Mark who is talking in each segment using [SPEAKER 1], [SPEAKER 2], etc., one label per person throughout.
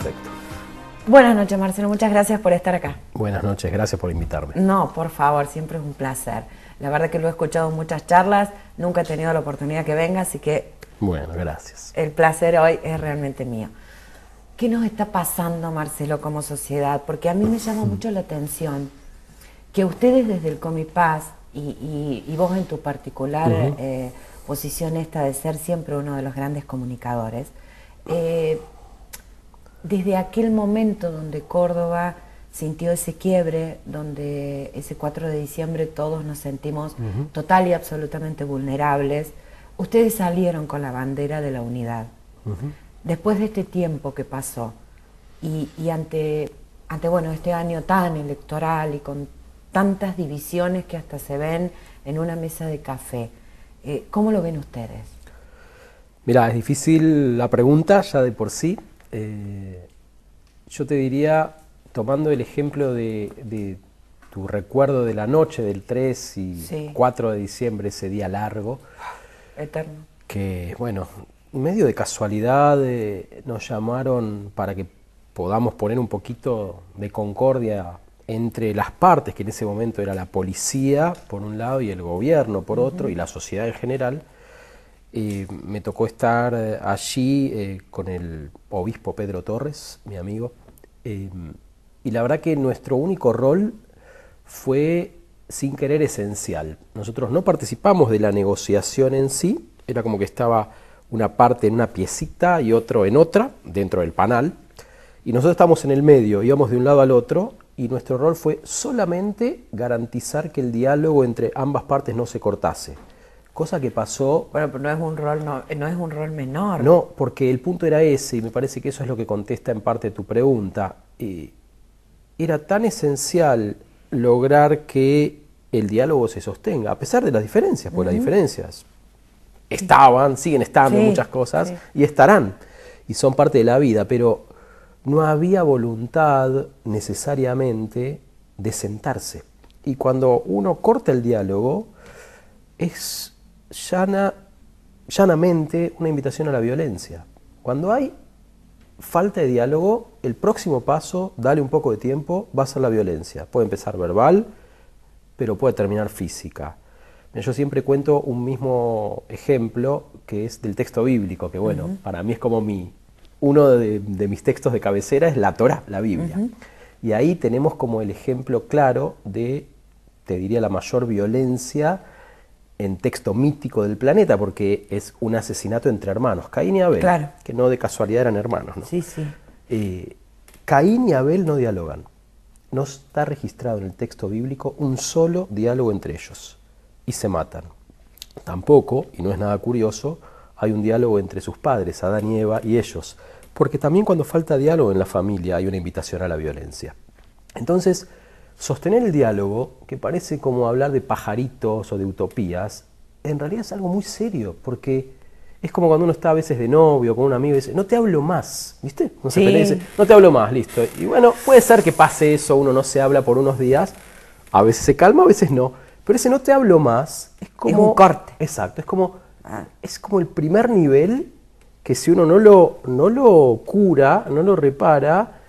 [SPEAKER 1] Perfecto.
[SPEAKER 2] Buenas noches, Marcelo, muchas gracias por estar acá.
[SPEAKER 1] Buenas noches, gracias por invitarme.
[SPEAKER 2] No, por favor, siempre es un placer. La verdad que lo he escuchado en muchas charlas, nunca he tenido la oportunidad que venga, así que...
[SPEAKER 1] Bueno, gracias.
[SPEAKER 2] El placer hoy es realmente mío. ¿Qué nos está pasando, Marcelo, como sociedad? Porque a mí me llama mucho la atención que ustedes desde el Comipaz y vos en tu particular posición esta de ser siempre uno de los grandes comunicadores, desde aquel momento donde Córdoba sintió ese quiebre, donde ese 4 de diciembre todos nos sentimos total y absolutamente vulnerables, ustedes salieron con la bandera de la unidad. Después de este tiempo que pasó y ante bueno, este año tan electoral y con tantas divisiones que hasta se ven en una mesa de café, ¿cómo lo ven ustedes?
[SPEAKER 1] Mirá, es difícil la pregunta ya de por sí. Yo te diría, tomando el ejemplo de tu recuerdo de la noche del 3 y 4 de diciembre, ese día largo,
[SPEAKER 2] eterno,
[SPEAKER 1] que bueno, medio de casualidad nos llamaron para que podamos poner un poquito de concordia entre las partes, que en ese momento era la policía por un lado y el gobierno por otro, y la sociedad en general. Me tocó estar allí con el obispo Pedro Torres, mi amigo, y la verdad que nuestro único rol fue, sin querer, esencial. Nosotros no participamos de la negociación en sí, era como que estaba una parte en una piecita y otro en otra, dentro del panal, y nosotros estábamos en el medio, íbamos de un lado al otro, y nuestro rol fue solamente garantizar que el diálogo entre ambas partes no se cortase. Cosa que pasó...
[SPEAKER 2] Bueno, pero no es un rol menor.
[SPEAKER 1] No, porque el punto era ese, y me parece que eso es lo que contesta en parte tu pregunta. Era tan esencial lograr que el diálogo se sostenga, a pesar de las diferencias, porque las diferencias estaban, siguen estando en muchas cosas, y estarán, y son parte de la vida, pero no había voluntad necesariamente de sentarse. Y cuando uno corta el diálogo, es llanamente una invitación a la violencia. Cuando hay falta de diálogo, el próximo paso, dale un poco de tiempo, va a ser la violencia. Puede empezar verbal, pero puede terminar física. Yo siempre cuento un mismo ejemplo que es del texto bíblico, que bueno, para mí es como uno de mis textos de cabecera es la Torá, la Biblia. Y ahí tenemos como el ejemplo claro de, te diría, la mayor violencia en texto mítico del planeta, porque es un asesinato entre hermanos, Caín y Abel, que no de casualidad eran hermanos, ¿no? Caín y Abel no dialogan. No está registrado en el texto bíblico un solo diálogo entre ellos, y se matan. Tampoco, y no es nada curioso, hay un diálogo entre sus padres, Adán y Eva, y ellos, porque también cuando falta diálogo en la familia hay una invitación a la violencia. Entonces, sostener el diálogo, que parece como hablar de pajaritos o de utopías, en realidad es algo muy serio, porque es como cuando uno está a veces de novio con un amigo y dice, no te hablo más, ¿viste? No se pelea y dice, no te hablo más, listo. Y bueno, puede ser que pase eso, uno no se habla por unos días, a veces se calma, a veces no, pero ese no te hablo más es como...
[SPEAKER 2] Es un corte.
[SPEAKER 1] Exacto, es como el primer nivel que si uno no lo cura, no lo repara,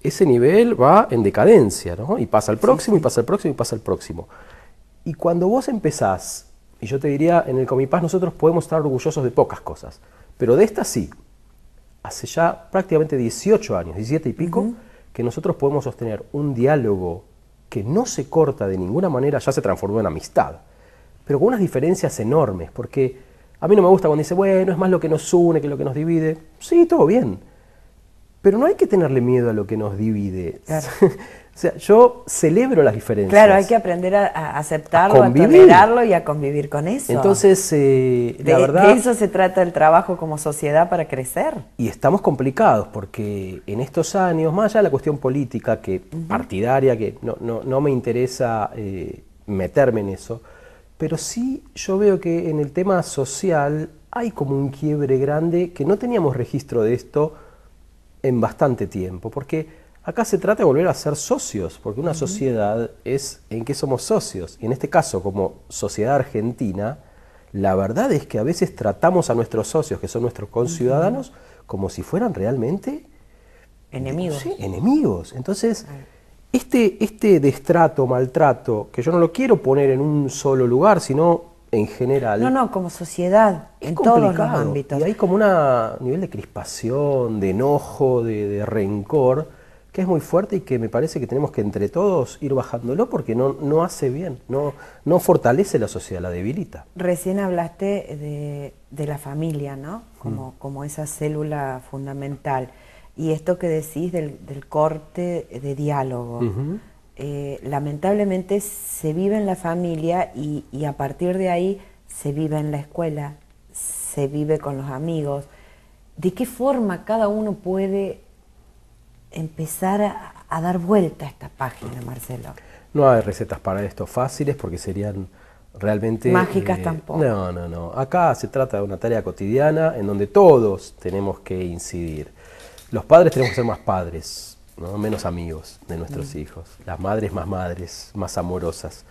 [SPEAKER 1] ese nivel va en decadencia, ¿no? Y pasa al próximo, y pasa al próximo, y pasa al próximo. Y cuando vos empezás, y yo te diría, en el Comipaz nosotros podemos estar orgullosos de pocas cosas, pero de esta sí, hace ya prácticamente 18 años, 17 y pico, que nosotros podemos sostener un diálogo que no se corta de ninguna manera, ya se transformó en amistad, pero con unas diferencias enormes, porque a mí no me gusta cuando dice, bueno, es más lo que nos une que lo que nos divide. Sí, todo bien. Pero no hay que tenerle miedo a lo que nos divide.
[SPEAKER 2] Claro.
[SPEAKER 1] O sea, yo celebro las diferencias.
[SPEAKER 2] Claro, hay que aprender a aceptarlo, a tolerarlo y a convivir con eso.
[SPEAKER 1] Entonces, la verdad...
[SPEAKER 2] De eso se trata el trabajo como sociedad para crecer.
[SPEAKER 1] Y estamos complicados porque en estos años, más allá de la cuestión política, que partidaria, que no me interesa meterme en eso, pero sí yo veo que en el tema social hay como un quiebre grande que no teníamos registro de esto en bastante tiempo, porque acá se trata de volver a ser socios, porque una sociedad es en qué somos socios, y en este caso como sociedad argentina, la verdad es que a veces tratamos a nuestros socios, que son nuestros conciudadanos, como si fueran realmente
[SPEAKER 2] enemigos.
[SPEAKER 1] Sí, enemigos. Entonces, este destrato, maltrato, que yo no lo quiero poner en un solo lugar, sino en general.
[SPEAKER 2] No, como sociedad,
[SPEAKER 1] es
[SPEAKER 2] en
[SPEAKER 1] complicado.
[SPEAKER 2] todos los ámbitos.
[SPEAKER 1] Y hay como un nivel de crispación, de enojo, de rencor, que es muy fuerte y que me parece que tenemos que entre todos ir bajándolo porque no hace bien, no fortalece la sociedad, la debilita.
[SPEAKER 2] Recién hablaste de la familia, ¿no? Como esa célula fundamental. Y esto que decís del corte de diálogo. Lamentablemente se vive en la familia y a partir de ahí se vive en la escuela, se vive con los amigos. ¿De qué forma cada uno puede empezar a dar vuelta a esta página, Marcelo?
[SPEAKER 1] No hay recetas para esto fáciles porque serían realmente...
[SPEAKER 2] mágicas tampoco.
[SPEAKER 1] No. Acá se trata de una tarea cotidiana en donde todos tenemos que incidir. Los padres tenemos que ser más padres, ¿no? Menos amigos de nuestros hijos. Las madres, más amorosas.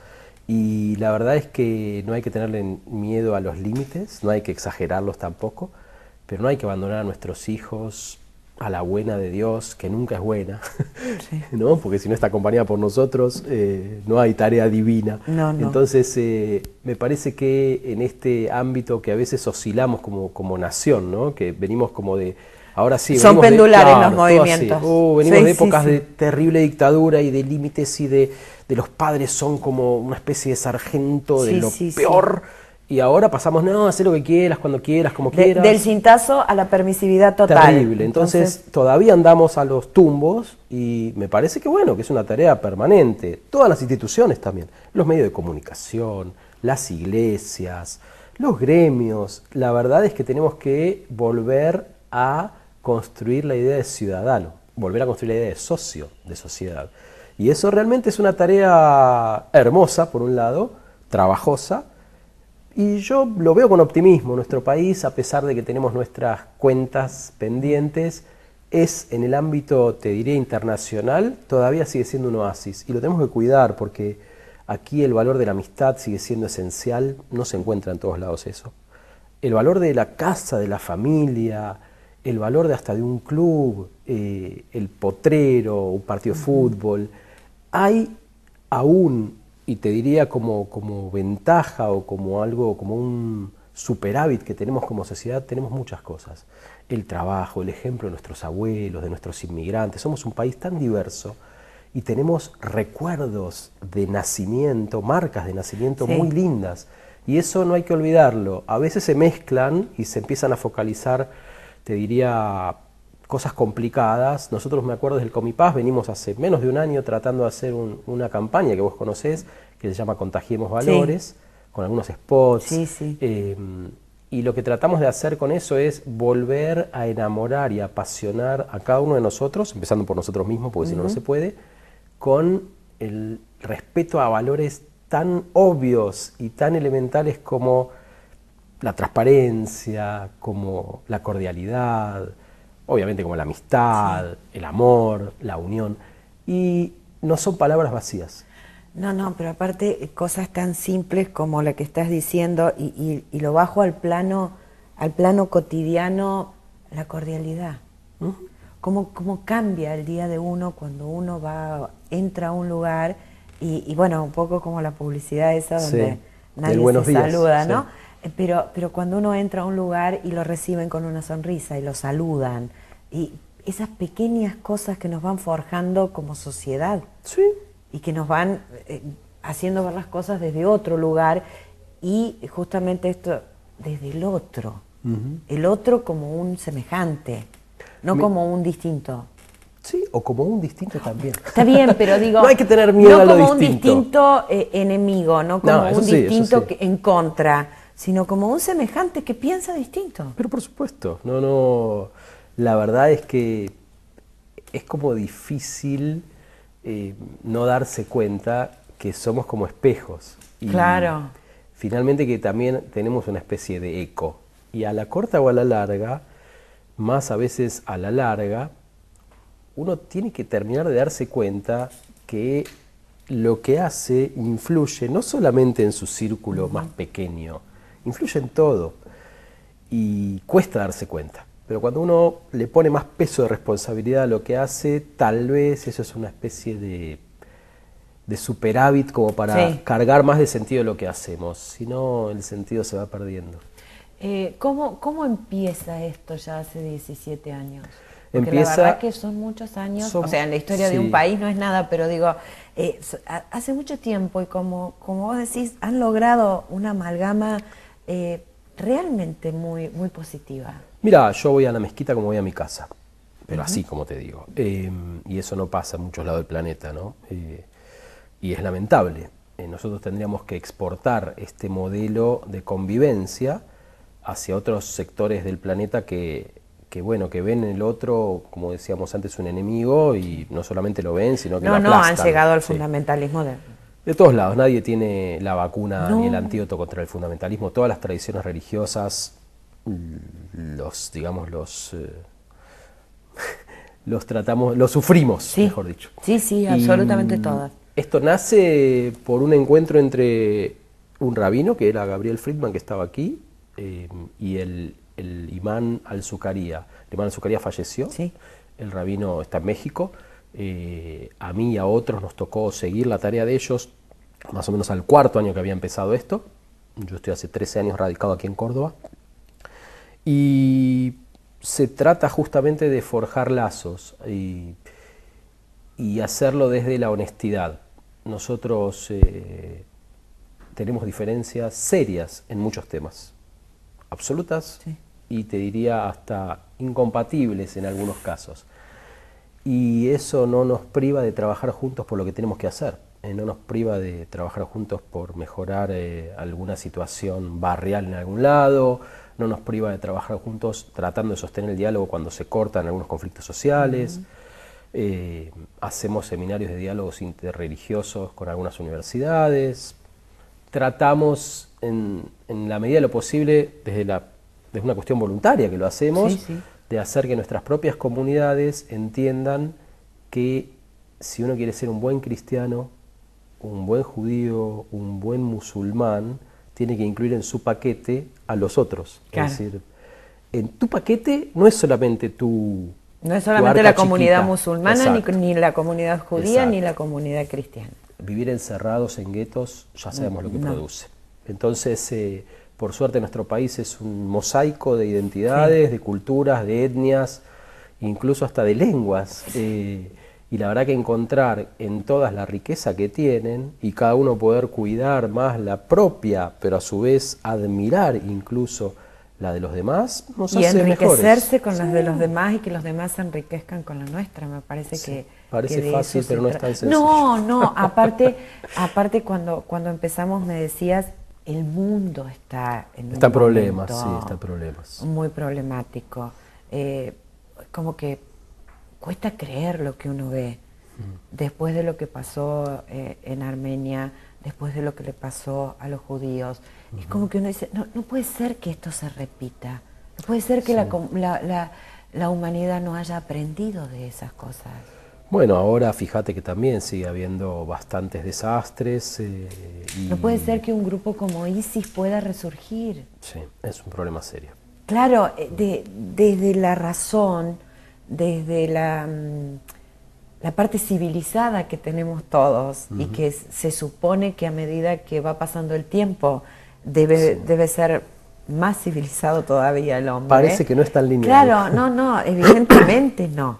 [SPEAKER 1] Y la verdad es que no hay que tenerle miedo a los límites, no hay que exagerarlos tampoco, pero no hay que abandonar a nuestros hijos a la buena de Dios, que nunca es buena, sí. ¿No? Porque si no está acompañada por nosotros, no hay tarea divina.
[SPEAKER 2] No.
[SPEAKER 1] Entonces, me parece que en este ámbito que a veces oscilamos como nación, ¿no? Que venimos como de... Ahora sí,
[SPEAKER 2] son pendulares los movimientos.
[SPEAKER 1] Venimos de épocas de terrible dictadura y de límites y de los padres son como una especie de sargento de lo peor. Y ahora pasamos, no, hacer lo que quieras, cuando quieras, como quieras.
[SPEAKER 2] Del cintazo a la permisividad total.
[SPEAKER 1] Terrible. Entonces, todavía andamos a los tumbos y me parece que bueno, que es una tarea permanente. Todas las instituciones también, los medios de comunicación, las iglesias, los gremios. La verdad es que tenemos que volver a construir la idea de ciudadano, volver a construir la idea de socio, de sociedad. Y eso realmente es una tarea hermosa, por un lado, trabajosa, y yo lo veo con optimismo. Nuestro país, a pesar de que tenemos nuestras cuentas pendientes, es en el ámbito, te diré, internacional, todavía sigue siendo un oasis. Y lo tenemos que cuidar porque aquí el valor de la amistad sigue siendo esencial, no se encuentra en todos lados eso. El valor de la casa, de la familia, el valor de hasta de un club, el potrero, un partido de fútbol. Hay aún, y te diría como ventaja o como algo, como un superávit que tenemos como sociedad, tenemos muchas cosas. El trabajo, el ejemplo de nuestros abuelos, de nuestros inmigrantes. Somos un país tan diverso y tenemos recuerdos de nacimiento, marcas de nacimiento muy lindas. Y eso no hay que olvidarlo. A veces se mezclan y se empiezan a focalizar, te diría, cosas complicadas. Nosotros, me acuerdo, del Comipaz, venimos hace menos de un año tratando de hacer una campaña que vos conocés, que se llama Contagiemos Valores, con algunos spots. Y lo que tratamos de hacer con eso es volver a enamorar y apasionar a cada uno de nosotros, empezando por nosotros mismos, porque si no, no se puede, con el respeto a valores tan obvios y tan elementales como la transparencia, como la cordialidad, obviamente como la amistad, el amor, la unión, y no son palabras vacías.
[SPEAKER 2] No, pero aparte cosas tan simples como la que estás diciendo y lo bajo al plano cotidiano, la cordialidad. ¿Cómo cambia el día de uno cuando uno entra a un lugar y bueno, un poco como la publicidad esa donde nadie se saluda, ¿no? Pero cuando uno entra a un lugar y lo reciben con una sonrisa y lo saludan, y esas pequeñas cosas que nos van forjando como sociedad y que nos van haciendo ver las cosas desde otro lugar y justamente esto desde el otro como un semejante, no como un distinto.
[SPEAKER 1] Sí, o como un distinto también.
[SPEAKER 2] Está bien, pero digo,
[SPEAKER 1] no hay que tener miedo a lo distinto.
[SPEAKER 2] No como un distinto enemigo, no como un distinto en contra, sino como un semejante que piensa distinto.
[SPEAKER 1] Pero por supuesto, la verdad es que es como difícil no darse cuenta que somos como espejos. Y
[SPEAKER 2] claro.
[SPEAKER 1] Finalmente que también tenemos una especie de eco. Y a la corta o a la larga, más a veces a la larga, uno tiene que terminar de darse cuenta que lo que hace influye no solamente en su círculo más pequeño, influye en todo y cuesta darse cuenta, pero cuando uno le pone más peso de responsabilidad a lo que hace, tal vez eso es una especie de superávit como para
[SPEAKER 2] Sí.
[SPEAKER 1] cargar más de sentido lo que hacemos, si no el sentido se va perdiendo.
[SPEAKER 2] ¿Cómo empieza esto ya hace 17 años? Porque la verdad
[SPEAKER 1] Empieza,
[SPEAKER 2] que son muchos años, o sea, en la historia de un
[SPEAKER 1] sí,
[SPEAKER 2] país no es nada, pero digo, hace mucho tiempo y como vos decís, han logrado una amalgama realmente muy positiva.
[SPEAKER 1] mira, yo voy a la mezquita como voy a mi casa, pero
[SPEAKER 2] Ujú.
[SPEAKER 1] así como te digo, y eso no pasa en muchos lados del planeta, ¿no? Y es lamentable. Nosotros tendríamos que exportar este modelo de convivencia hacia otros sectores del planeta bueno, que ven en el otro, como decíamos antes, un enemigo y no solamente lo ven, sino que lo
[SPEAKER 2] No, han
[SPEAKER 1] aplastan.
[SPEAKER 2] llegado al
[SPEAKER 1] Sí.
[SPEAKER 2] fundamentalismo de...
[SPEAKER 1] De todos lados, nadie tiene la vacuna ni el
[SPEAKER 2] No,
[SPEAKER 1] antídoto contra el fundamentalismo. Todas las tradiciones religiosas, digamos, los tratamos, los sufrimos,
[SPEAKER 2] sí,
[SPEAKER 1] mejor dicho.
[SPEAKER 2] sí,
[SPEAKER 1] Y
[SPEAKER 2] absolutamente todas.
[SPEAKER 1] esto nace por un encuentro entre un rabino, que era Gabriel Friedman, que estaba aquí, y el imán al-Zucaría. El imán al-Zucaría falleció,
[SPEAKER 2] Sí.
[SPEAKER 1] el rabino está en México. A mí y a otros nos tocó seguir la tarea de ellos, más o menos al cuarto año que había empezado esto. Yo estoy hace 13 años radicado aquí en Córdoba. Y se trata justamente de forjar lazos y hacerlo desde la honestidad. Nosotros tenemos diferencias serias en muchos temas, absolutas
[SPEAKER 2] Sí.
[SPEAKER 1] y te diría hasta incompatibles en algunos casos. Y eso no nos priva de trabajar juntos por lo que tenemos que hacer, no nos priva de trabajar juntos por mejorar alguna situación barrial en algún lado, no nos priva de trabajar juntos tratando de sostener el diálogo cuando se cortan algunos conflictos sociales. Hacemos seminarios de diálogos interreligiosos con algunas universidades. Tratamos en la medida de lo posible, desde una cuestión voluntaria que lo hacemos,
[SPEAKER 2] Sí, sí.
[SPEAKER 1] de hacer que nuestras propias comunidades entiendan que si uno quiere ser un buen cristiano, un buen judío, un buen musulmán, tiene que incluir en su paquete a los otros.
[SPEAKER 2] Claro.
[SPEAKER 1] Es decir, en tu paquete no es solamente
[SPEAKER 2] No es
[SPEAKER 1] tu
[SPEAKER 2] solamente
[SPEAKER 1] arca
[SPEAKER 2] la comunidad
[SPEAKER 1] chiquita.
[SPEAKER 2] musulmana,
[SPEAKER 1] Exacto.
[SPEAKER 2] ni la comunidad judía, ni
[SPEAKER 1] Exacto.
[SPEAKER 2] la comunidad cristiana.
[SPEAKER 1] Vivir encerrados en guetos ya sabemos lo que
[SPEAKER 2] No.
[SPEAKER 1] produce. Entonces, por suerte nuestro país es un mosaico de
[SPEAKER 2] Sí.
[SPEAKER 1] identidades, de culturas, de etnias, incluso hasta de lenguas. Y la verdad que encontrar en todas la riqueza que tienen y cada uno poder cuidar más la propia, pero a su vez admirar incluso la de los demás, nos
[SPEAKER 2] Y
[SPEAKER 1] hace
[SPEAKER 2] enriquecerse
[SPEAKER 1] mejores.
[SPEAKER 2] con
[SPEAKER 1] Sí,
[SPEAKER 2] las de los demás y que los demás se enriquezcan con la nuestra. Me parece
[SPEAKER 1] sí.
[SPEAKER 2] que
[SPEAKER 1] Parece
[SPEAKER 2] de
[SPEAKER 1] fácil,
[SPEAKER 2] eso
[SPEAKER 1] pero
[SPEAKER 2] se
[SPEAKER 1] no es
[SPEAKER 2] trata.
[SPEAKER 1] tan sencillo.
[SPEAKER 2] No, aparte cuando empezamos me decías, el mundo está en
[SPEAKER 1] Está
[SPEAKER 2] un
[SPEAKER 1] en problemas,
[SPEAKER 2] momento
[SPEAKER 1] sí, está en problemas.
[SPEAKER 2] muy problemático. Como que cuesta creer lo que uno ve. Después de lo que pasó en Armenia, después de lo que le pasó a los judíos, es como que uno dice, no puede ser que esto se repita, no puede ser que la humanidad no haya aprendido de esas cosas.
[SPEAKER 1] Bueno, ahora fíjate que también sigue habiendo bastantes desastres
[SPEAKER 2] No puede ser
[SPEAKER 1] y
[SPEAKER 2] que un grupo como ISIS pueda resurgir.
[SPEAKER 1] sí, es un problema serio.
[SPEAKER 2] Claro, desde la razón, desde la parte civilizada que tenemos todos y que se supone que a medida que va pasando el tiempo debe ser más civilizado todavía el hombre.
[SPEAKER 1] Parece que no es tan lineal.
[SPEAKER 2] Claro, no, evidentemente no,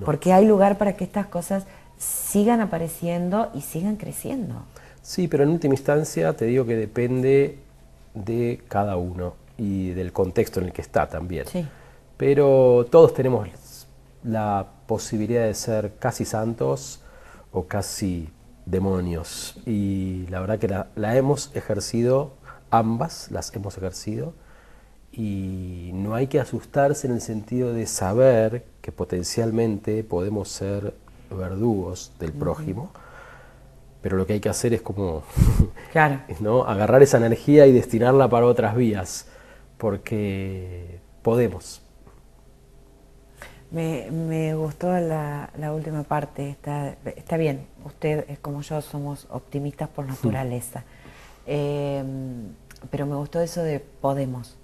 [SPEAKER 2] porque hay lugar para que estas cosas sigan apareciendo y sigan creciendo.
[SPEAKER 1] Sí, pero en última instancia te digo que depende de cada uno y del contexto en el que está también.
[SPEAKER 2] Sí.
[SPEAKER 1] Pero todos tenemos la posibilidad de ser casi santos o casi demonios. Y la verdad que la hemos ejercido, ambas las hemos ejercido, y no hay que asustarse en el sentido de saber que potencialmente podemos ser verdugos del prójimo, pero lo que hay que hacer es como
[SPEAKER 2] Claro.
[SPEAKER 1] ¿no? agarrar esa energía y destinarla para otras vías, porque podemos.
[SPEAKER 2] Me gustó la última parte, está bien, usted es como yo, somos optimistas por naturaleza, pero me gustó eso de podemos.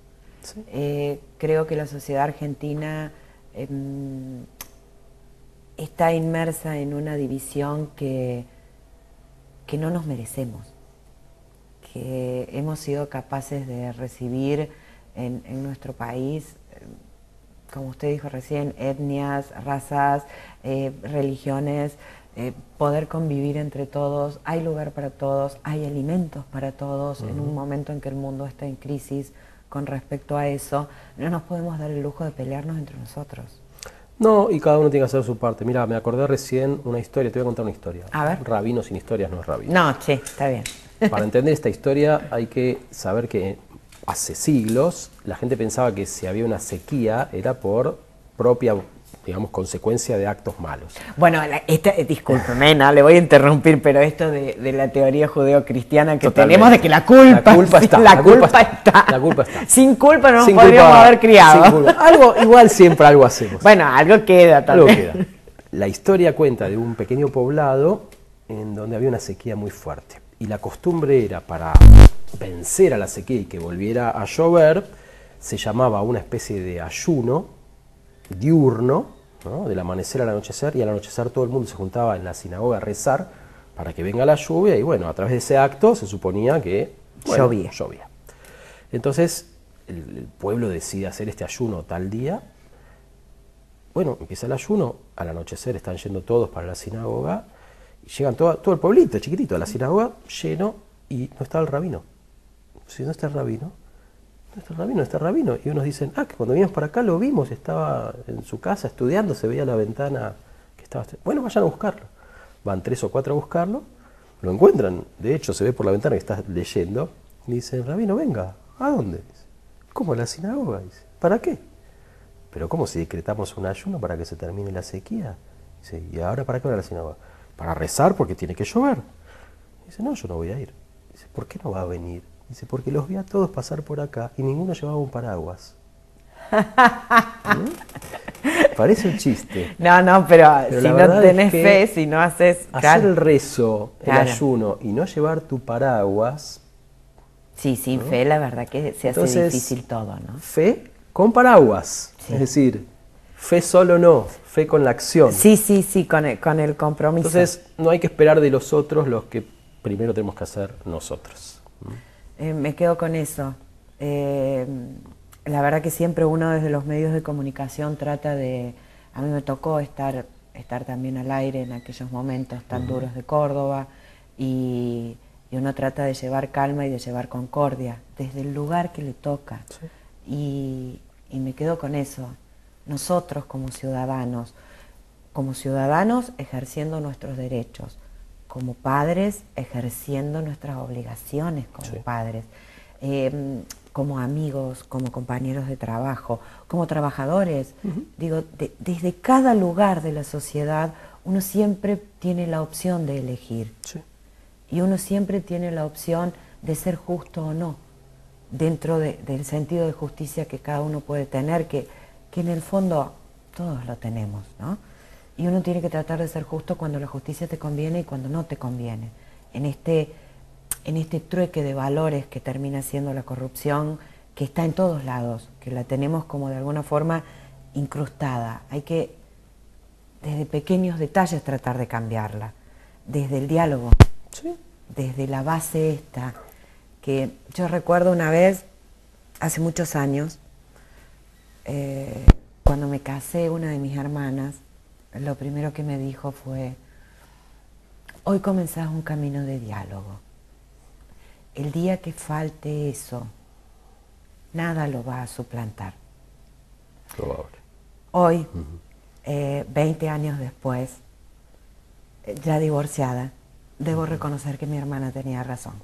[SPEAKER 1] Sí.
[SPEAKER 2] Creo que la sociedad argentina está inmersa en una división que no nos merecemos, que hemos sido capaces de recibir en nuestro país, como usted dijo recién, etnias, razas, religiones, poder convivir entre todos, hay lugar para todos, hay alimentos para todos. En un momento en que el mundo está en crisis con respecto a eso, no nos podemos dar el lujo de pelearnos entre nosotros.
[SPEAKER 1] No, y cada uno tiene que hacer su parte. Mira, me acordé recién una historia, te voy a contar una historia.
[SPEAKER 2] A ver.
[SPEAKER 1] Rabino sin historias no es rabino.
[SPEAKER 2] No, sí, está bien.
[SPEAKER 1] Para entender esta historia hay que saber que hace siglos la gente pensaba que si había una sequía era por propia, digamos, consecuencia de actos malos.
[SPEAKER 2] Bueno, discúlpeme, no, le voy a interrumpir, pero esto de la teoría judeo-cristiana que
[SPEAKER 1] Totalmente.
[SPEAKER 2] tenemos de que la culpa está.
[SPEAKER 1] La culpa está.
[SPEAKER 2] Sin culpa no nos
[SPEAKER 1] Sin
[SPEAKER 2] podríamos
[SPEAKER 1] culpa,
[SPEAKER 2] haber criado.
[SPEAKER 1] sin culpa. Algo, igual siempre algo hacemos.
[SPEAKER 2] Bueno, algo queda
[SPEAKER 1] Algo
[SPEAKER 2] también.
[SPEAKER 1] queda. La historia cuenta de un pequeño poblado en donde había una sequía muy fuerte. Y la costumbre era, para vencer a la sequía y que volviera a llover, se llamaba una especie de ayuno diurno, ¿no? Del amanecer al anochecer, y al anochecer todo el mundo se juntaba en la sinagoga a rezar para que venga la lluvia, y bueno, a través de ese acto se suponía que llovía. Entonces el pueblo decide hacer este ayuno tal día. Bueno, empieza el ayuno, al anochecer están yendo todos para la sinagoga, y llegan todo el pueblito chiquitito a la sinagoga, lleno, y no está el rabino. Si no está el rabino, no está el rabino, no está el rabino. Y unos dicen, que cuando vinimos para acá lo vimos, estaba en su casa estudiando, se veía la ventana que estaba... Bueno, vayan a buscarlo. Van 3 o 4 a buscarlo, lo encuentran, de hecho se ve por la ventana que está leyendo, y dicen, rabino, venga, ¿a dónde? Dice, ¿cómo a la sinagoga? Dice, ¿para qué? Pero ¿cómo si decretamos un ayuno para que se termine la sequía? Dice, ¿y ahora para qué va a la sinagoga? Para rezar porque tiene que llover. Dice, no, yo no voy a ir. Dice, ¿por qué no va a venir? Dice, porque los vi a todos pasar por acá y ninguno llevaba un paraguas. Parece un chiste.
[SPEAKER 2] No, pero si
[SPEAKER 1] la
[SPEAKER 2] no
[SPEAKER 1] verdad
[SPEAKER 2] tenés
[SPEAKER 1] es que
[SPEAKER 2] fe, si no haces...
[SPEAKER 1] hacer el rezo, el
[SPEAKER 2] Claro.
[SPEAKER 1] ayuno y no llevar tu paraguas,
[SPEAKER 2] Sí, sin fe la verdad que se hace
[SPEAKER 1] entonces,
[SPEAKER 2] difícil todo, ¿no?
[SPEAKER 1] fe con paraguas.
[SPEAKER 2] Sí.
[SPEAKER 1] Es decir, fe solo no, fe con la acción.
[SPEAKER 2] Sí, con el compromiso.
[SPEAKER 1] Entonces no hay que esperar de los otros los que primero tenemos que hacer nosotros.
[SPEAKER 2] Me quedo con eso. La verdad que siempre uno desde los medios de comunicación trata de... A mí me tocó estar también al aire en aquellos momentos tan duros de Córdoba y uno trata de llevar calma y de llevar concordia desde el lugar que le toca. Sí. Y me quedo con eso. Nosotros como ciudadanos ejerciendo nuestros derechos, como padres ejerciendo nuestras obligaciones como padres, como amigos, como compañeros de trabajo, como trabajadores. Digo, desde cada lugar de la sociedad uno siempre tiene la opción de elegir.
[SPEAKER 1] Sí.
[SPEAKER 2] Y uno siempre tiene la opción de ser justo o no, dentro del sentido de justicia que cada uno puede tener, que en el fondo todos lo tenemos, ¿no? Y uno tiene que tratar de ser justo cuando la justicia te conviene y cuando no te conviene. En este trueque de valores que termina siendo la corrupción, que está en todos lados, que la tenemos como de alguna forma incrustada. Hay que, desde pequeños detalles, tratar de cambiarla. Desde el diálogo, desde la base esta, que yo recuerdo una vez, hace muchos años, cuando me casé, una de mis hermanas, lo primero que me dijo fue, hoy comenzás un camino de diálogo. El día que falte eso, nada lo va a suplantar.
[SPEAKER 1] Probable.
[SPEAKER 2] Hoy, 20 años después, ya divorciada, debo reconocer que mi hermana tenía razón.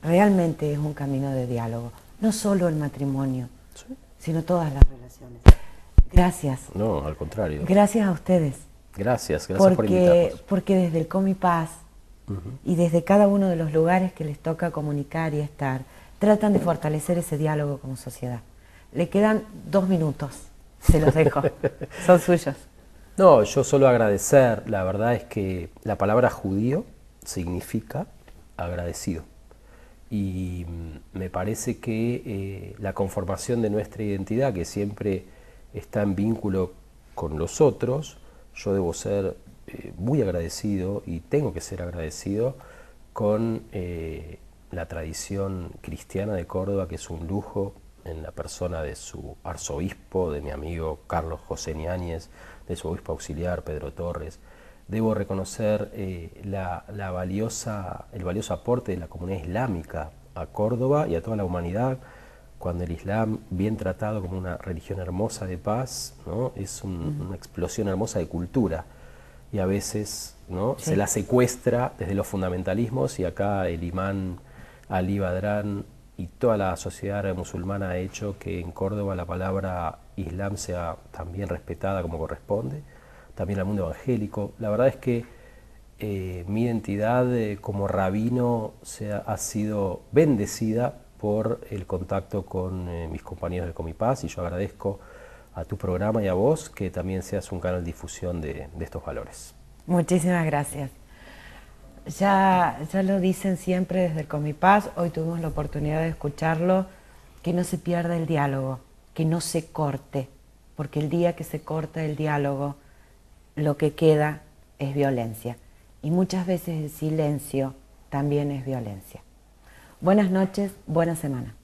[SPEAKER 2] Realmente es un camino de diálogo, no solo el matrimonio, sino todas las relaciones. Gracias.
[SPEAKER 1] No, al contrario.
[SPEAKER 2] Gracias a ustedes.
[SPEAKER 1] Gracias por invitarnos.
[SPEAKER 2] Porque desde el Comipaz y desde cada uno de los lugares que les toca comunicar y estar, tratan de fortalecer ese diálogo como sociedad. Le quedan 2 minutos, se los dejo, son suyos.
[SPEAKER 1] No, yo solo agradecer, la verdad es que la palabra judío significa agradecido. y me parece que la conformación de nuestra identidad, que siempre está en vínculo con los otros, yo debo ser muy agradecido y tengo que ser agradecido con la tradición cristiana de Córdoba, que es un lujo en la persona de su arzobispo, de mi amigo Carlos José Niáñez, de su obispo auxiliar Pedro Torres. Debo reconocer el valioso aporte de la comunidad islámica a Córdoba y a toda la humanidad, cuando el Islam, bien tratado como una religión hermosa de paz, ¿no? Es una explosión hermosa de cultura, y a veces, ¿no?,
[SPEAKER 2] Sí.
[SPEAKER 1] se la secuestra desde los fundamentalismos, y acá el imán Ali Badrán y toda la sociedad musulmana ha hecho que en Córdoba la palabra Islam sea también respetada como corresponde, también el mundo evangélico. La verdad es que mi identidad como rabino ha sido bendecida por el contacto con mis compañeros de Comipaz, y yo agradezco a tu programa y a vos que también seas un canal de difusión de estos valores.
[SPEAKER 2] Muchísimas gracias. Ya lo dicen siempre desde el Comipaz, hoy tuvimos la oportunidad de escucharlo, que no se pierda el diálogo, que no se corte, porque el día que se corta el diálogo, lo que queda es violencia. Y muchas veces el silencio también es violencia. Buenas noches, buena semana.